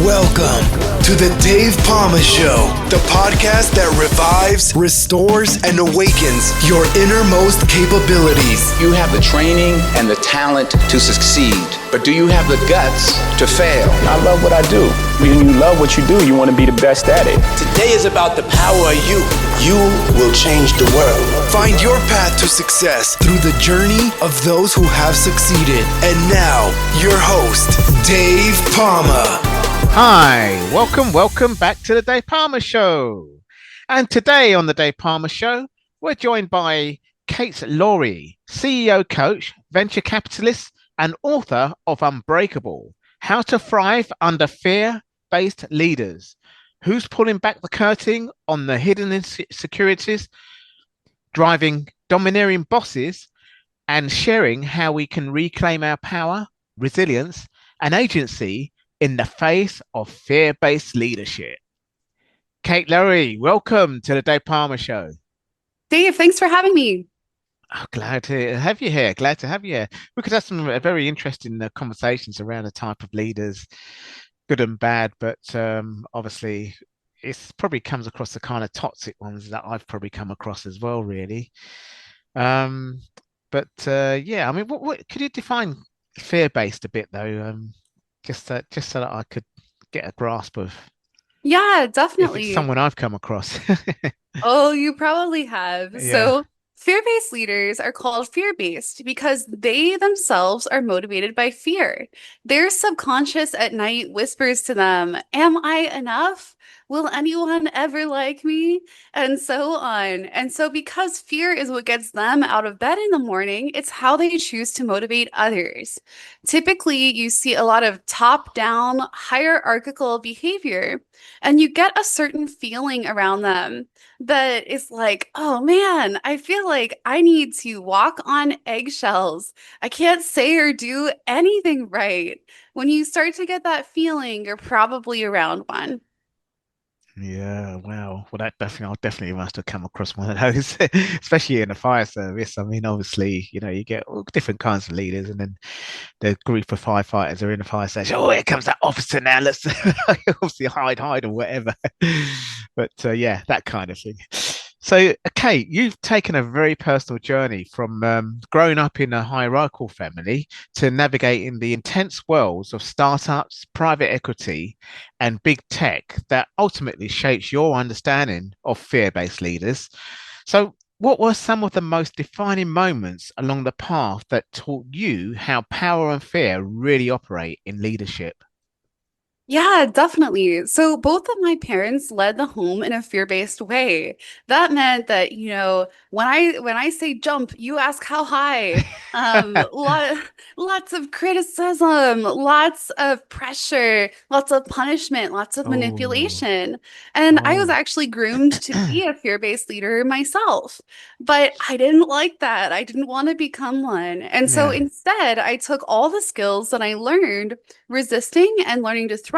Welcome to the Dave Pamah Show, the podcast that revives, restores, and awakens your innermost capabilities. You have the training and the talent to succeed, but do you have the guts to fail? I love what I do. When you love what you do, you want to be the best at it. Today is about the power of you. You will change the world. Find your path to success through the journey of those who have succeeded. And now, your host, Dave Pamah. Hi, welcome back to the Dave Pamah Show. And today on the Dave Pamah Show, we're joined by Kate Lowry, CEO coach, venture capitalist, and author of Unbreakable, How to Thrive Under Fear-Based Leaders. Who's pulling back the curtain on the hidden insecurities, driving domineering bosses, and sharing how we can reclaim our power, resilience, and agency in the face of fear-based leadership. Kate Lowry, welcome to the Dave Pamah Show. Dave, thanks for having me. Oh, glad to have you here. Glad to have you here. We could have some very interesting conversations around the type of leaders, good and bad, but obviously it's probably comes across the kind of toxic ones that I've probably come across as well, really. Yeah, I mean, what could you define fear-based a bit though? Just so that I could get a grasp of. Yeah, definitely. If it's someone I've come across. Oh, you probably have. Yeah. So fear-based leaders are called fear-based because they themselves are motivated by fear. Their subconscious at night whispers to them, "Am I enough? Will anyone ever like me?" And so on. And so because fear is what gets them out of bed in the morning, it's how they choose to motivate others. Typically, you see a lot of top-down, hierarchical behavior, and you get a certain feeling around them that is like, oh man, I feel like I need to walk on eggshells. I can't say or do anything right. When you start to get that feeling, you're probably around one. Yeah, wow. Well, I definitely must have come across one of those, especially in the fire service. I mean, obviously, you get all different kinds of leaders, and then the group of firefighters are in the fire station. Oh, here comes that officer now. Let's obviously hide or whatever. But yeah, that kind of thing. So, Kate, you've taken a very personal journey from growing up in a hierarchical family to navigating the intense worlds of startups, private equity, and big tech that ultimately shapes your understanding of fear-based leaders. So, what were some of the most defining moments along the path that taught you how power and fear really operate in leadership? Yeah, definitely. So both of my parents led the home in a fear-based way. That meant that, when I say jump, you ask how high. Lots of criticism, lots of pressure, lots of punishment, lots of Oh, manipulation. And I was oh. actually groomed to be a fear-based leader myself. But I didn't like that. I didn't want to become one. And so Yeah. instead, I took all the skills that I learned resisting and learning to thrive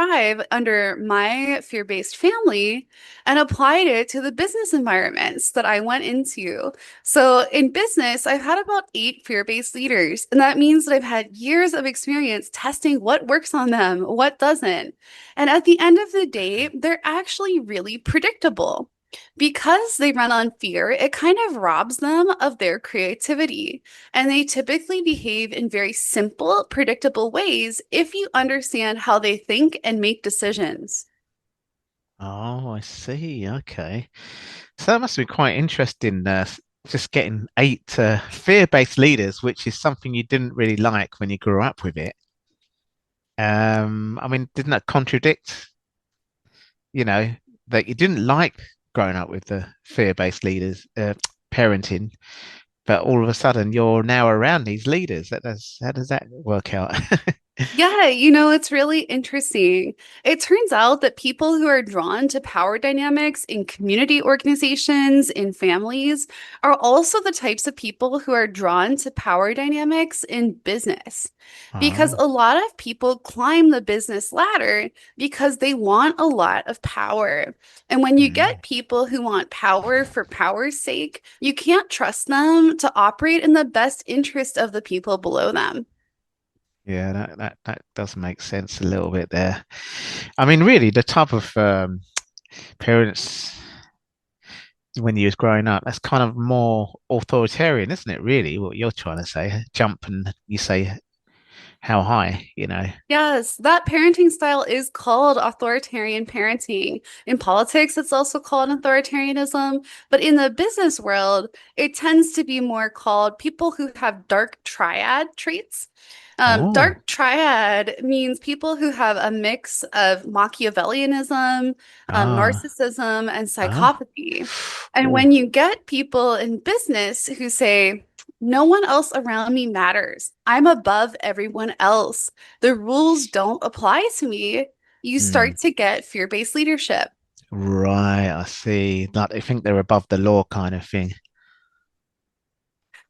under my fear-based family and applied it to the business environments that I went into. So in business, I've had about 8 fear-based leaders, and that means that I've had years of experience testing what works on them, what doesn't. And at the end of the day, they're actually really predictable. Because they run on fear, it kind of robs them of their creativity. And they typically behave in very simple, predictable ways if you understand how they think and make decisions. Oh, I see. Okay. So that must be quite interesting, just getting 8 fear-based leaders, which is something you didn't really like when you grew up with it. I mean, didn't that contradict, you know, that you didn't like growing up with the fear-based leaders, parenting, but all of a sudden you're now around these leaders. How does that work out? Yeah, it's really interesting. It turns out that people who are drawn to power dynamics in community organizations, in families, are also the types of people who are drawn to power dynamics in business. Because Oh, a lot of people climb the business ladder because they want a lot of power. And when you mm. get people who want power for power's sake, you can't trust them to operate in the best interest of the people below them. Yeah, that does make sense a little bit there. I mean, really, the type of parents when you was growing up, that's kind of more authoritarian, isn't it? Really, what you're trying to say? Jump and you say how high, you know? Yes, that parenting style is called authoritarian parenting. In politics, it's also called authoritarianism. But in the business world, it tends to be more called people who have dark triad traits. Oh, Dark triad means people who have a mix of Machiavellianism, ah, narcissism, and ah, psychopathy. And oh, when you get people in business who say, no one else around me matters. I'm above everyone else. The rules don't apply to me. You hmm. start to get fear-based leadership. Right, I see. Like they think they're above the law kind of thing.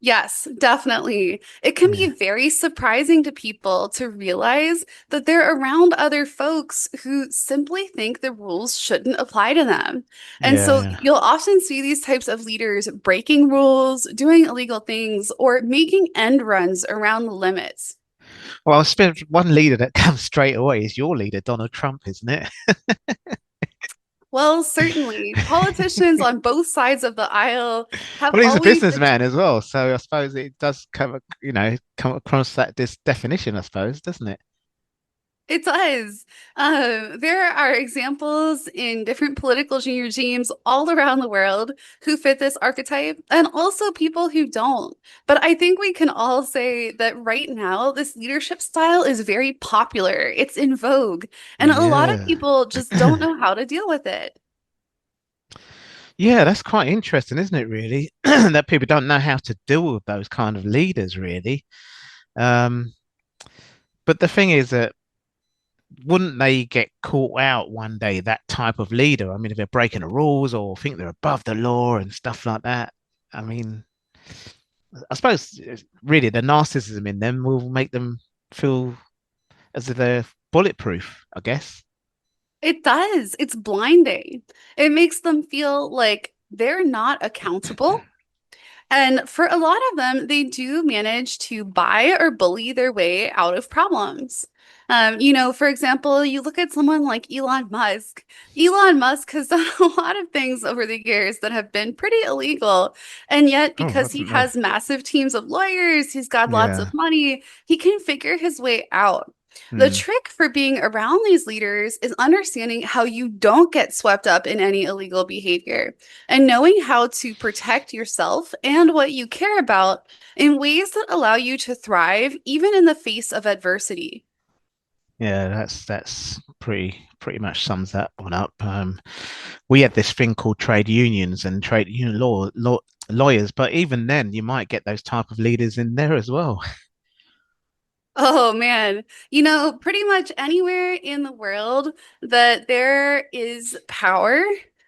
Yes, definitely. It can Yeah, be very surprising to people to realize that they're around other folks who simply think the rules shouldn't apply to them. And yeah, so yeah. you'll often see these types of leaders breaking rules, doing illegal things, or making end runs around the limits. Well, I suppose one leader that comes straight away is your leader, Donald Trump, isn't it? Well, certainly. Politicians on both sides of the aisle have Well, he's a always businessman as well, so I suppose it does come, come across that this definition, I suppose, doesn't it? it does. There are examples in different political regimes all around the world who fit this archetype, and also people who don't. But I think we can all say that right now, this leadership style is very popular. It's in vogue, and a lot of Yeah. people just don't know how to deal with it. Yeah, that's quite interesting, isn't it, really? That people don't know how to deal with those kind of leaders, really. Um, but the thing is that wouldn't they get caught out one day, that type of leader? I mean, if they're breaking the rules or think they're above the law and stuff like that. I mean, I suppose really the narcissism in them will make them feel as if they're bulletproof, I guess. It does. It's blinding. It makes them feel like they're not accountable. And for a lot of them, they do manage to buy or bully their way out of problems. For example, you look at someone like Elon Musk. Elon Musk has done a lot of things over the years that have been pretty illegal. And yet, Oh, I because he didn't know. has massive teams of lawyers, he's got lots Yeah. of money, he can figure his way out. The Hmm. trick for being around these leaders is understanding how you don't get swept up in any illegal behavior and knowing how to protect yourself and what you care about in ways that allow you to thrive even in the face of adversity. Yeah, that's pretty much sums that one up. We had this thing called trade unions and trade union lawyers, but even then, you might get those type of leaders in there as well. Oh man, pretty much anywhere in the world that there is power,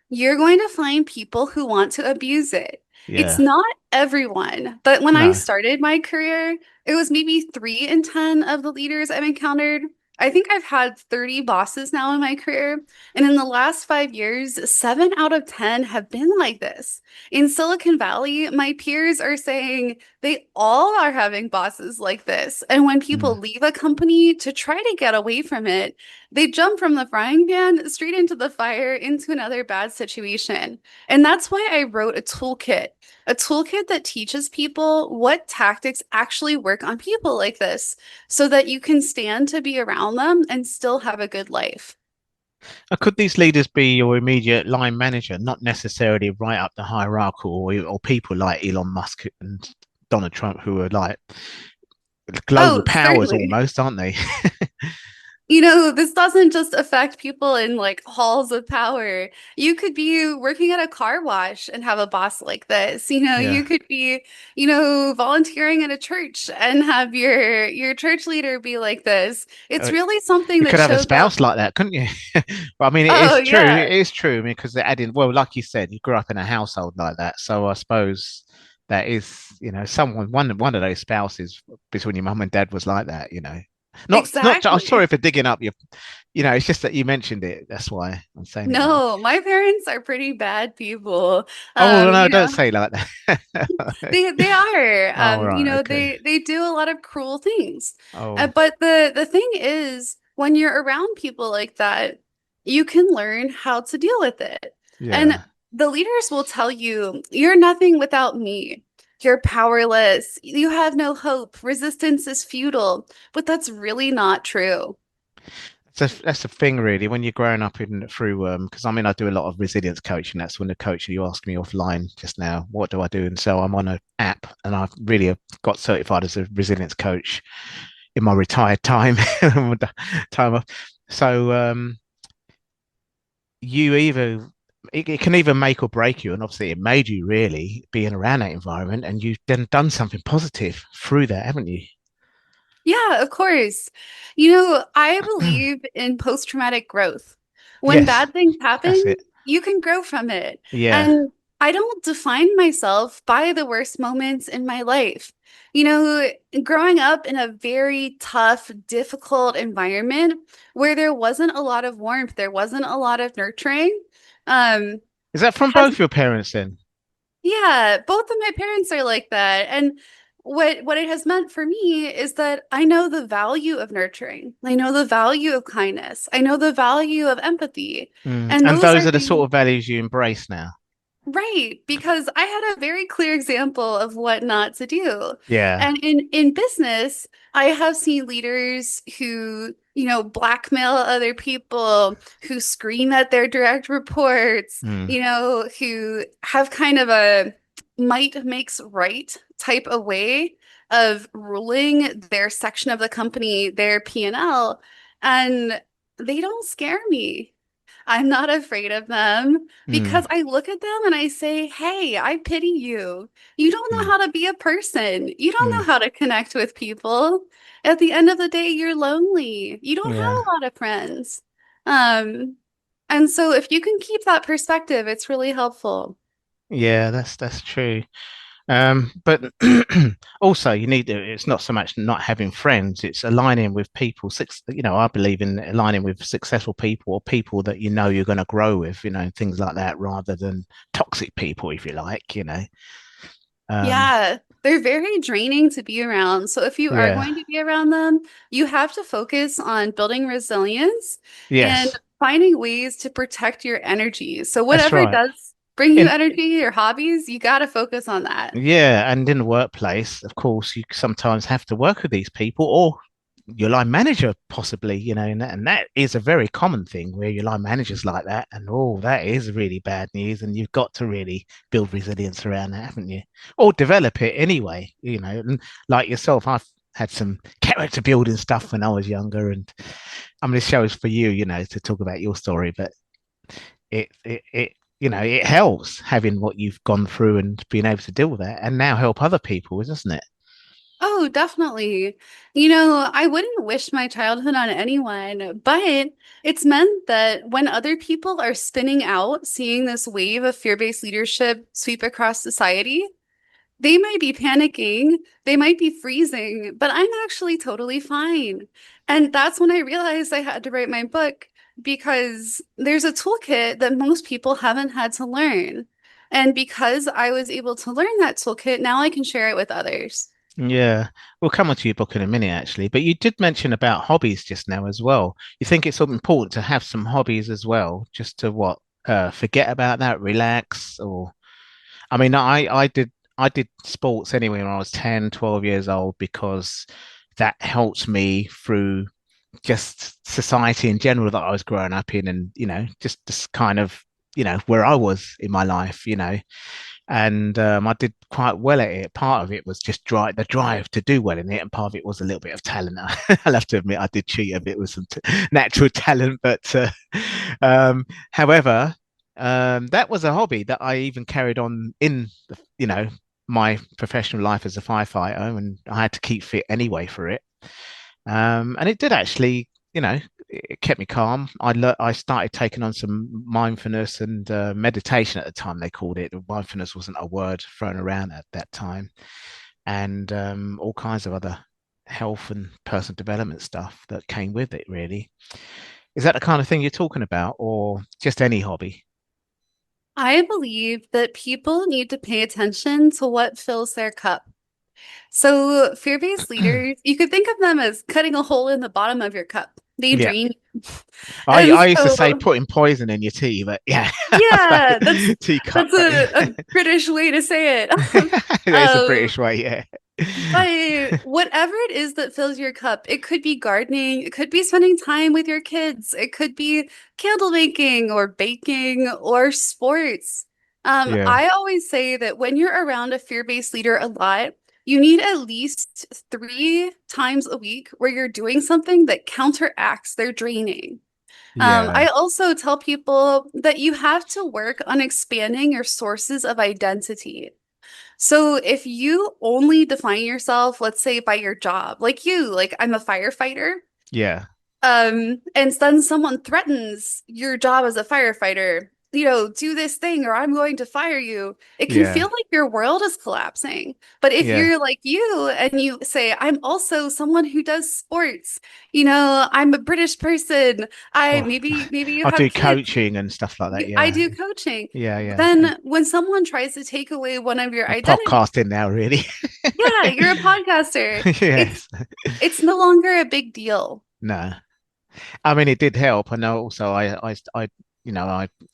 you're going to find people who want to abuse it. It's Yeah. not everyone, but when I No. started my career, it was maybe 3 in 10 of the leaders I've encountered. I think I've had 30 bosses now in my career, and in the last 5 years, 7 out of 10 have been like this. In Silicon Valley, my peers are saying, they all are having bosses like this. And when people Mm. leave a company to try to get away from it, they jump from the frying pan straight into the fire into another bad situation. And that's why I wrote a toolkit that teaches people what tactics actually work on people like this so that you can stand to be around them and still have a good life. Could these leaders be your immediate line manager, not necessarily right up the hierarchical or people like Elon Musk and Donald Trump, who are like global Oh, powers certainly. almost, aren't they? This doesn't just affect people in like halls of power. You could be working at a car wash and have a boss like this. You Yeah. could be, volunteering at a church and have your church leader be like this. It's Uh, really something You that could have a shows up. spouse like that, couldn't you? But I mean, it Oh, is true. yeah. It is true. I mean, because they're adding, well, like you said, you grew up in a household like that. So I suppose that is, someone, one of those spouses between your mum and dad was like that. Not. I'm Exactly. sorry for digging up your. It's just that you mentioned it. That's why I'm saying it now. No, my parents are pretty bad people. Oh no, You don't know, say like that. they are. Oh right, okay. They do a lot of cruel things. Oh But the thing is, when you're around people like that, you can learn how to deal with it. And yeah. the leaders will tell you, you're nothing without me. You're powerless. You have no hope. Resistance is futile. But that's really not true. That's the thing, really. When you're growing up in through, because I mean, I do a lot of resilience coaching. That's when the coach you asked me offline just now, what do I do? And so I'm on an app, and I've really got certified as a resilience coach in my retired time, time off. So you either it can either make or break you, and obviously it made you really being around that environment, and you've then done something positive through that, haven't you? Yeah, of course. I believe in post-traumatic growth. When Yes, bad things that's happen, it. you can grow from it. Yeah. And I don't define myself by the worst moments in my life. You know, Growing up in a very tough, difficult environment where there wasn't a lot of warmth, there wasn't a lot of nurturing, um, Is that from has both your parents then? yeah, both of my parents are like that. And what it has meant for me is that I know the value of nurturing. I know the value of kindness. I know the value of empathy. Mm. And And those those are are the sort things, of values you embrace now. right, because I had a very clear example of what not to do. Yeah. And in business, I have seen leaders who, blackmail other people, who scream at their direct reports, Mm. who have kind of a might makes right type of way of ruling their section of the company, their P&L, and they don't scare me. I'm not afraid of them Mm. because I look at them and I say, hey, I pity you. You don't know Mm. how to be a person. You don't know Mm. how to connect with people. At the end of the day, you're lonely. You don't have Yeah. a lot of friends. Um, and so if you can keep that perspective, it's really helpful. Yeah, that's true. But also you need to, it's not so much not having friends, it's aligning with people. I believe in aligning with successful people or people that you're going to grow with, things like that, rather than toxic people, if you like. Um, Yeah, they're very draining to be around. So if you are yeah. going to be around them, you have to focus on building resilience and Yes, finding ways to protect your energy. So that's whatever right. does bring you In energy, your hobbies, you got to focus on that. Yeah, and in the workplace, of course, you sometimes have to work with these people or your line manager, possibly, and that is a very common thing where your line manager's like that, and oh, that is really bad news, and you've got to really build resilience around that, haven't you? Or develop it anyway, and like yourself, I've had some character building stuff when I was younger, and I mean, this show is for you, to talk about your story, but it helps having what you've gone through and being able to deal with that and now help other people, doesn't it? Oh, definitely. I wouldn't wish my childhood on anyone, but it's meant that when other people are spinning out, seeing this wave of fear-based leadership sweep across society, they might be panicking, they might be freezing, but I'm actually totally fine. And that's when I realized I had to write my book because there's a toolkit that most people haven't had to learn. And because I was able to learn that toolkit, now I can share it with others. Yeah, we'll come on to your book in a minute, actually. But you did mention about hobbies just now as well. You think it's sort of important to have some hobbies as well, just to forget about that, relax, or I mean, I did sports anyway when I was 10, 12 years old because that helped me through just society in general that I was growing up in, and just kind of where I was in my life, and I did quite well at it. Part of it was just the drive to do well in it, and part of it was a little bit of talent. I'll have to admit I did cheat a bit with some natural talent, but however, that was a hobby that I even carried on in my professional life as a firefighter, and I had to keep fit anyway for it. And it did actually, it kept me calm. I started taking on some mindfulness and meditation at the time they called it. Mindfulness wasn't a word thrown around at that time, and all kinds of other health and personal development stuff that came with it, really. Is that the kind of thing you're talking about, or just any hobby? I believe that people need to pay attention to what fills their cup. So, fear-based leaders, you could think of them as cutting a hole in the bottom of your cup. They Yeah. drain. I, And I used to say so, putting poison in your tea, but yeah, yeah, teacup. that's a British way to say it. It's a Um, British way, yeah. but whatever it is that fills your cup, it could be gardening, it could be spending time with your kids, it could be candle making or baking or sports. Yeah, I always say that when you're around a fear-based leader a lot, you need at least 3 times a week where you're doing something that counteracts their draining. yeah, I also tell people that you have to work on expanding your sources of identity. So if you only define yourself, let's say by your job, like you, like I'm a firefighter, yeah, and then someone threatens your job as a firefighter, do this thing or I'm going to fire you. It can feel yeah, like your world is collapsing. But if yeah. you're like you and you say, I'm also someone who does sports, I'm a British person. I Well, maybe you I have do kids. coaching and stuff like that. I Yeah, do coaching. yeah, yeah. And Then when someone tries to take away one of your I'm identities, podcasting now, really. yeah, you're a podcaster. It's Yes. it's no longer a big deal. No. I mean, it did help. And also, I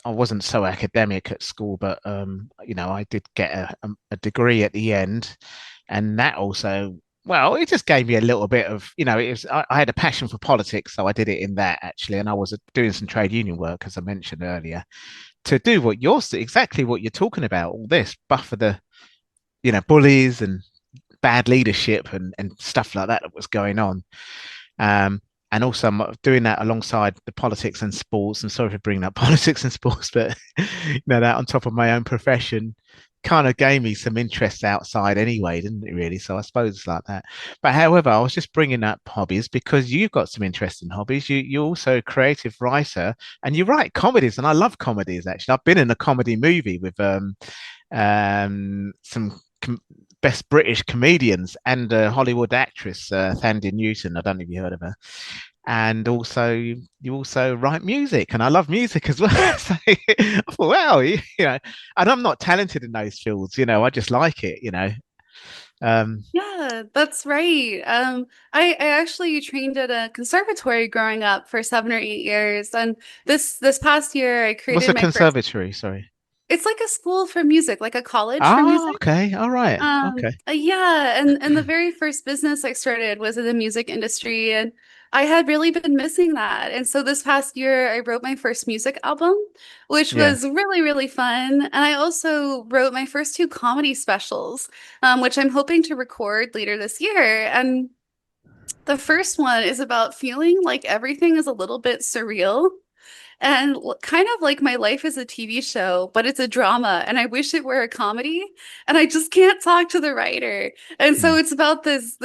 wasn't so academic at school, but I did get a degree at the end, and that also, well, it just gave me a little bit of, I had a passion for politics, so I did it in that actually, and I was doing some trade union work, as I mentioned earlier, to do exactly what you're talking about, all this buffer the, bullies and bad leadership and stuff like that was going on. Um, and also, I'm doing that alongside the politics and sports. And sorry for bringing up politics and sports, but that on top of my own profession kind of gave me some interests outside anyway, didn't it? Really. So I suppose it's like that. But however, I was just bringing up hobbies because you've got some interesting hobbies. You're also a creative writer, and you write comedies, and I love comedies. Actually, I've been in a comedy movie with some best British comedians and a Hollywood actress, Thandie Newton. I don't know if you heard of her. And also, you also write music, and I love music as well. So I thought, wow, and I'm not talented in those fields, I just like it. Yeah, that's right. I actually trained at a conservatory growing up for 7 or 8 years, and this past year I What's created a my first. conservatory? Sorry. It's like a school for music, like a college for Oh, music. okay. All right. Okay. Yeah, and the very first business I started was in the music industry, and I had really been missing that. And so this past year, I wrote my first music album, which Yeah. was really, really fun. And I also wrote my first 2 comedy specials, which I'm hoping to record later this year. And the first one is about feeling like everything is a little bit surreal. And kind of like my life is a TV show, but it's a drama, and I wish it were a comedy, and I just can't talk to the writer. And so Mm. it's about this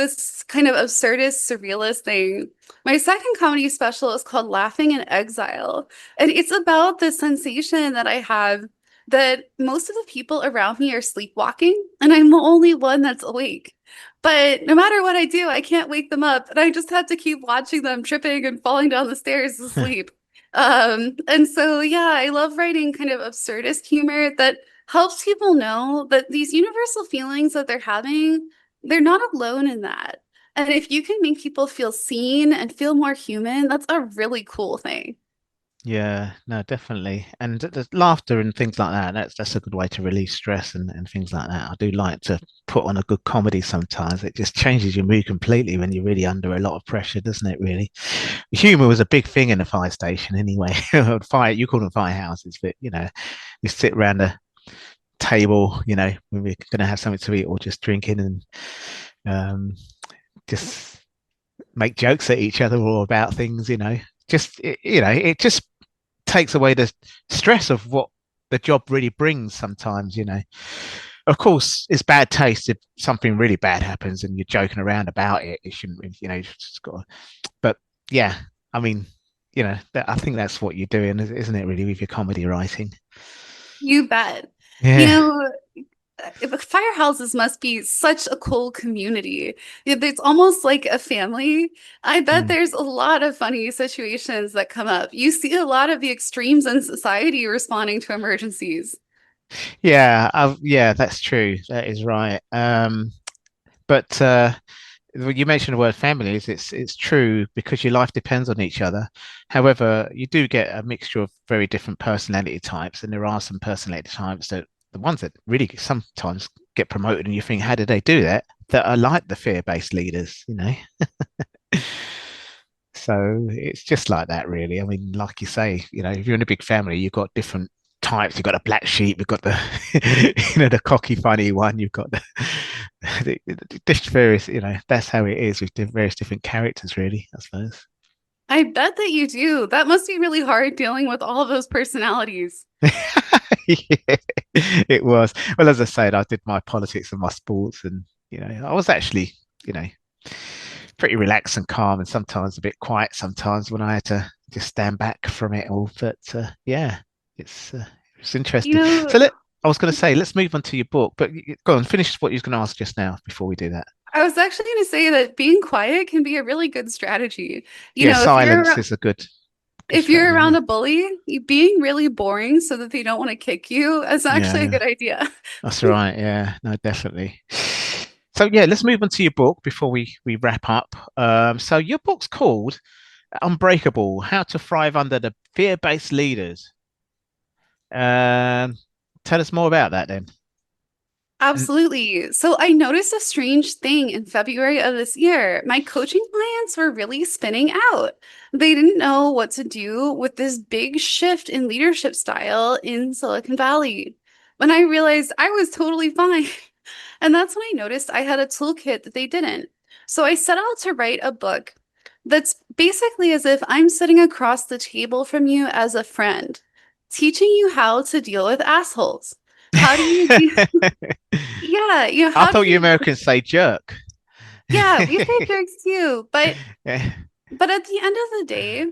kind of absurdist, surrealist thing. My second comedy special is called Laughing in Exile, and it's about the sensation that I have that most of the people around me are sleepwalking, and I'm the only one that's awake. But no matter what I do, I can't wake them up, and I just have to keep watching them tripping and falling down the stairs to sleep. And so, yeah, I love writing kind of absurdist humor that helps people know that these universal feelings that they're having, they're not alone in that. And if you can make people feel seen and feel more human, that's a really cool thing. Yeah, no, definitely. And the laughter and things like that, that's a good way to release stress and things like that. I do like to put on a good comedy sometimes. It just changes your mood completely when you're really under a lot of pressure, doesn't it, really? Humor was a big thing in the fire station anyway. Fire, you call them firehouses, but we sit around a table, when we're gonna have something to eat or just drinking and um just make jokes at each other or about things, it just takes away the stress of what the job really brings sometimes. Of course, it's bad taste if something really bad happens and you're joking around about it. It shouldn't, you just got to, but yeah, I mean, I think that's what you're doing, isn't it, really, with your comedy writing? You bet. You Yeah. know, Firehouses must be such a cool community. It's almost like a family. I bet Mm. there's a lot of funny situations that come up. You see a lot of the extremes in society responding to emergencies. Yeah, that's true. That is right. But when you mentioned the word families, it's true because your life depends on each other. However, you do get a mixture of very different personality types, and there are some personality types that the ones that really sometimes get promoted, and you think, how did they do that? That are like the fear-based leaders, you know. So it's just like that, really. I mean, like you say, you know, if you're in a big family, you've got different types. You've got a black sheep, you've got the, the cocky, funny one. You've got just various, that's how it is with various different characters, really, I suppose. I bet that you do. That must be really hard dealing with all of those personalities. Yeah, it was. Well, as I said, I did my politics and my sports, and I was actually, you know, pretty relaxed and calm, and sometimes a bit quiet. Sometimes when I had to just stand back from it all. But yeah, it's You interesting. know, I was going to say, let's move on to your book, but go on, finish what you was going to ask just now before we do that. I was actually going to say that being quiet can be a really good strategy. Yeah, silence is a good If you're strategy. around Yeah, a bully, being really boring so that they don't want to kick you is yeah, actually a yeah. good idea. That's right. Yeah, no, definitely. So yeah, let's move on to your book before we wrap up. So your book's called Unbreakable: How to Thrive Under the Fear-Based Leaders. Um, Tell us more about that then. And Absolutely. So I noticed a strange thing in February of this year. My coaching clients were really spinning out. They didn't know what to do with this big shift in leadership style in Silicon Valley. When I realized I was totally fine. And that's when I noticed I had a toolkit that they didn't. So I set out to write a book that's basically as if I'm sitting across the table from you as a friend, teaching you how to deal with assholes. How do you do? Yeah, I how do thought you you? Americans say jerk. Yeah, we say jerks too, but Yeah. at the end of the day,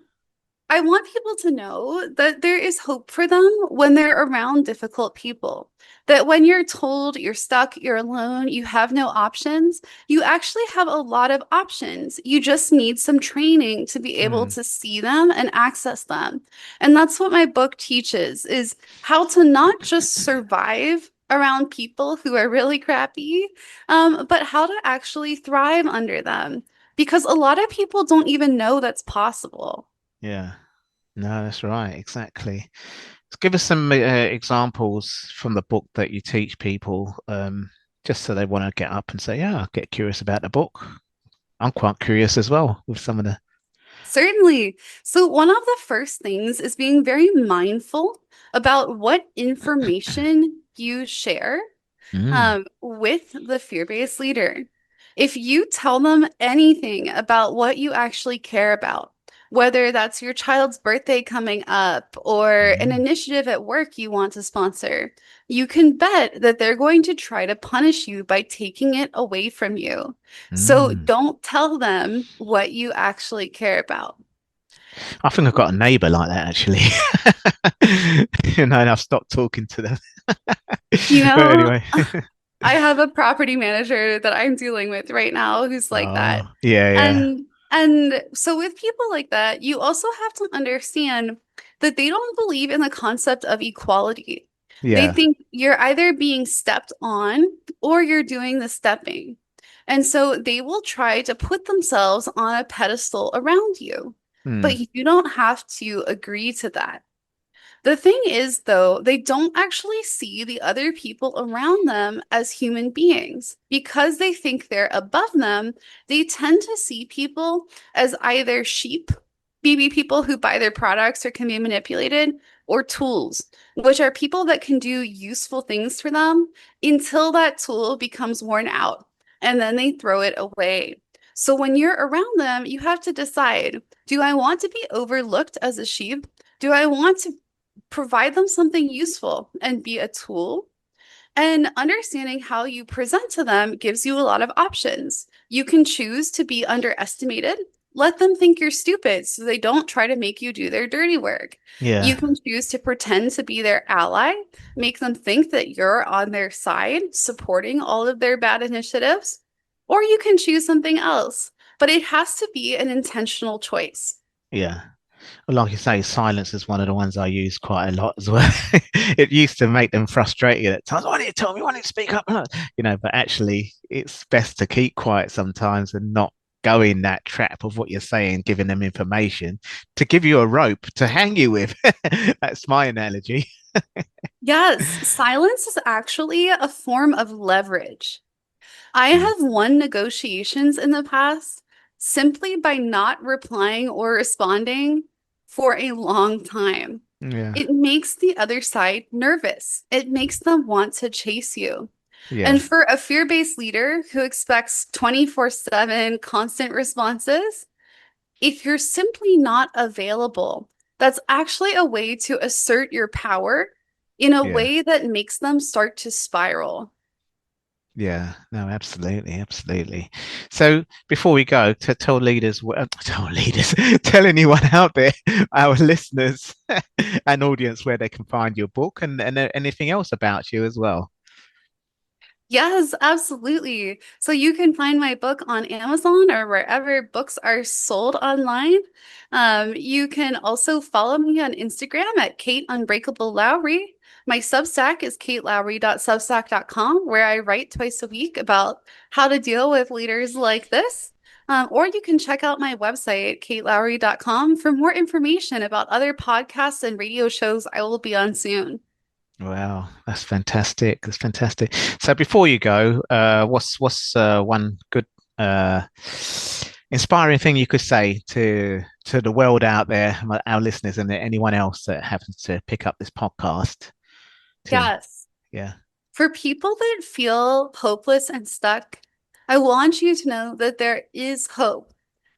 I want people to know that there is hope for them when they're around difficult people. That when you're told you're stuck, you're alone, you have no options, you actually have a lot of options. You just need some training to be able Hmm. to see them and access them. And that's what my book teaches is how to not just survive around people who are really crappy, but how to actually thrive under them. Because a lot of people don't even know that's possible. Yeah. No, that's right. Exactly. Give us some examples from the book that you teach people, just so they want to get up and say, "Yeah, I'll get curious about the book." I'm quite curious as well with some of the. Certainly. So, one of the first things is being very mindful about what information you share Mm, with the fear-based leader. If you tell them anything about what you actually care about, whether that's your child's birthday coming up or an mm, initiative at work you want to sponsor, you can bet that they're going to try to punish you by taking it away from you. So mm. don't tell them what you actually care about. I think I've got a neighbour like that actually. And I've stopped talking to them. You But know, anyway. I have a property manager that I'm dealing with right now who's like that. Oh, yeah, yeah. And so with people like that, you also have to understand that they don't believe in the concept of equality. They Yeah. think you're either being stepped on or you're doing the stepping. And so they will try to put themselves on a pedestal around you. Hmm. But you don't have to agree to that. The thing is, though, they don't actually see the other people around them as human beings. Because they think they're above them, they tend to see people as either sheep, maybe people who buy their products or can be manipulated, or tools, which are people that can do useful things for them until that tool becomes worn out and then they throw it away. So when you're around them, you have to decide, do I want to be overlooked as a sheep? Do I want to provide them something useful and be a tool? And understanding how you present to them gives you a lot of options. You can choose to be underestimated, let them think you're stupid so they don't try to make you do their dirty work. Yeah. You can choose to pretend to be their ally, make them think that you're on their side, supporting all of their bad initiatives, or you can choose something else. But it has to be an intentional choice. Yeah. Well, like you say, silence is one of the ones I use quite a lot as well. It used to make them frustrated at times. Why don't you tell me? Why don't you speak up? But actually, it's best to keep quiet sometimes and not go in that trap of what you're saying, giving them information to give you a rope to hang you with. That's my analogy. Yes, silence is actually a form of leverage. I have won negotiations in the past simply by not replying or responding for a long time. Yeah. It makes the other side nervous. It makes them want to chase you. Yeah. And for a fear-based leader who expects 24/7 constant responses, if you're simply not available, that's actually a way to assert your power in a way that makes them start to spiral. Yeah, no, absolutely, absolutely. So before we go, to tell leaders, tell anyone out there, our listeners and audience, where they can find your book and anything else about you as well. Yes, absolutely. So you can find my book on Amazon or wherever books are sold online. You can also follow me on Instagram at Kate Unbreakable Lowry. My Substack is katelowry.substack.com, where I write twice a week about how to deal with leaders like this. Or you can check out my website, katelowry.com, for more information about other podcasts and radio shows I will be on soon. Wow, that's fantastic. That's fantastic. So before you go, what's one good inspiring thing you could say to the world out there, our listeners, and anyone else that happens to pick up this podcast? Yes. Yeah. For people that feel hopeless and stuck, I want you to know that there is hope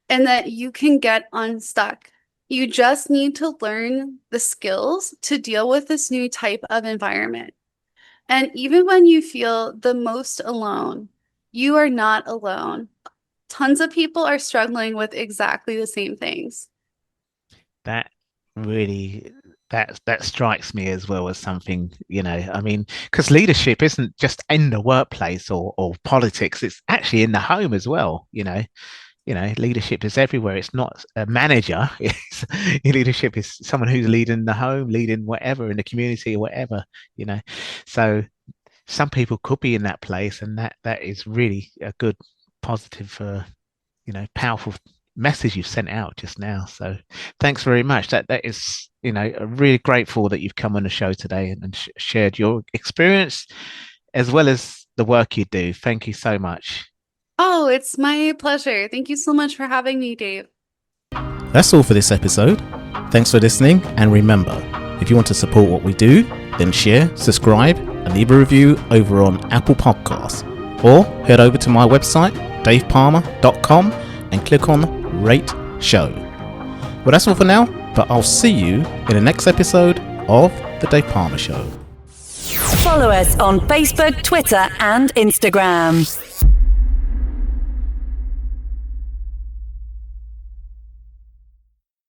and that you can get unstuck. You just need to learn the skills to deal with this new type of environment. And even when you feel the most alone, you are not alone. Tons of people are struggling with exactly the same things. That really, that strikes me as well as something, I mean, because leadership isn't just in the workplace or politics, it's actually in the home as well. Leadership is everywhere. It's not a manager. Leadership is someone who's leading the home, leading whatever in the community or whatever, So some people could be in that place, and that is really a good, positive, powerful message you've sent out just now. So thanks very much. That is, really grateful that you've come on the show today and shared your experience as well as the work you do. Thank you so much. Oh, it's my pleasure. Thank you so much for having me, Dave. That's all for this episode. Thanks for listening, and remember, if you want to support what we do, then share, subscribe, and leave a review over on Apple Podcasts, or head over to my website, davepamah.com, and click on Rate Show. Well, that's all for now, but I'll see you in the next episode of The Dave Pamah Show. Follow us on Facebook, Twitter, and Instagram.